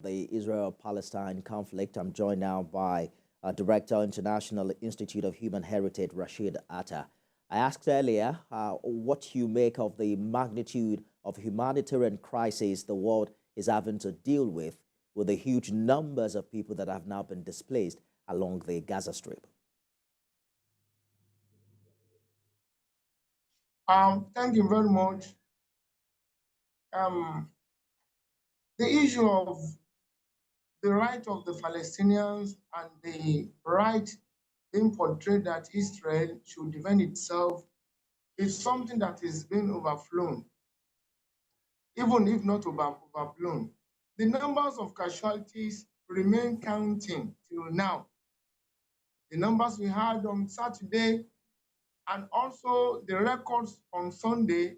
The Israel-Palestine conflict. I'm joined now by Director, International Institute of Human Heritage, Rashee Attah. I asked earlier what you make of the magnitude of humanitarian crisis the world is having to deal with the huge numbers of people that have now been displaced along the Gaza Strip. Thank you very much. The issue of the right of the Palestinians and the right being portrayed that Israel should defend itself is something that is being overflown, even if not overblown. The numbers of casualties remain counting till now. The numbers we had on Saturday and also the records on Sunday,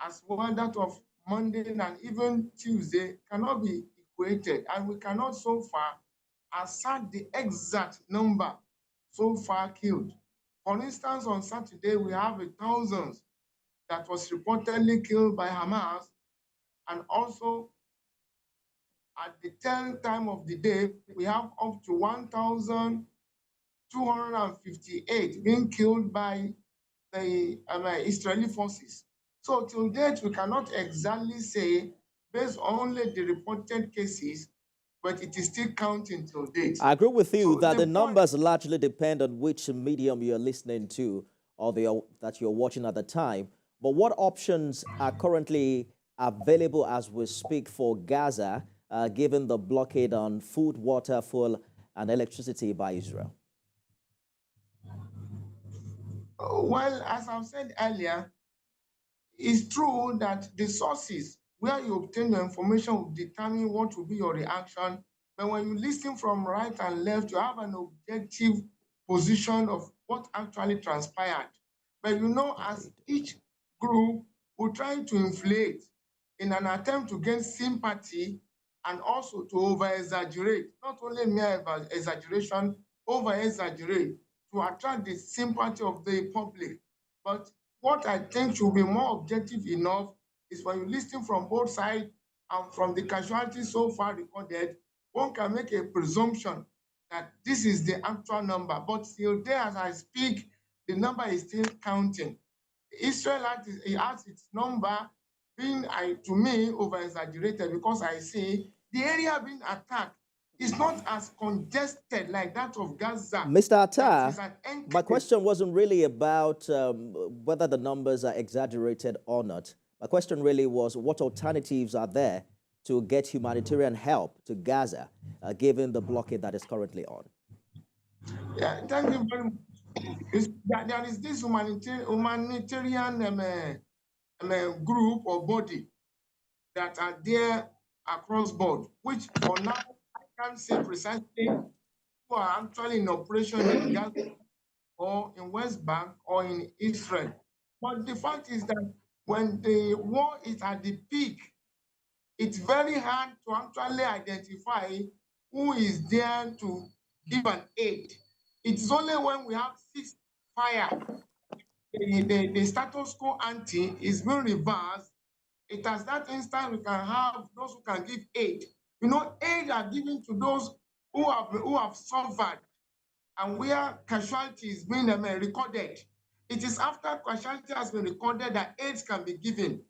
as well that of Monday and even Tuesday, cannot be equated, and we cannot so far assert the exact number so far killed. For instance, on Saturday, we have 1,000 that was reportedly killed by Hamas, and also at the 10th time of the day, we have up to 1,258 being killed by the Israeli forces. So till date, we cannot exactly say, based on only the reported cases, but it is still counting till date. I agree with you that the numbers largely depend on which medium you're listening to or that you're watching at the time. But what options are currently available as we speak for Gaza, given the blockade on food, water, fuel, and electricity by Israel? Well, as I've said earlier, it's true that the sources where you obtain your information will determine what will be your reaction. But when you listen from right and left, you have an objective position of what actually transpired. But you know, as each group will try to inflate in an attempt to gain sympathy and also to over-exaggerate, not only mere exaggeration, over-exaggerate, to attract the sympathy of the public. But what I think should be more objective enough is when you listen from both sides and from the casualties so far recorded, one can make a presumption that this is the actual number. But still there, as I speak, the number is still counting. Israel has its number being, to me, over-exaggerated, because I see the area being attacked is not as congested like that of Gaza. Mr. Attah, my question wasn't really about whether the numbers are exaggerated or not. My question really was, what alternatives are there to get humanitarian help to Gaza, given the blockade that is currently on? Yeah, thank you very much. There is this humanitarian group or body that are there across board, which for now I can't say precisely who are actually in operation in Gaza or in West Bank or in Israel. But the fact is that when the war is at the peak, it's very hard to actually identify who is there to give an aid. It's only when we have ceasefire, the status quo ante is being reversed. It has that instant we can have those who can give aid. You know, aid are given to those who have suffered and where casualties being recorded. It is after casualty has been recorded that aids can be given.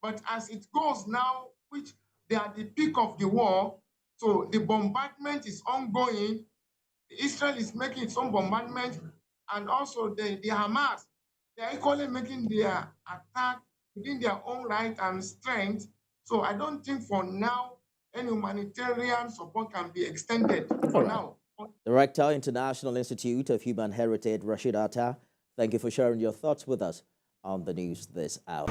But as it goes now, which they are at the peak of the war, so the bombardment is ongoing. Israel is making its own bombardment, and also the Hamas, they are equally making their attack within their own right and strength. So I don't think for now any humanitarian support can be extended for now. Director, International Institute of Human Heritage, Rashee Attah, thank you for sharing your thoughts with us on the news this hour.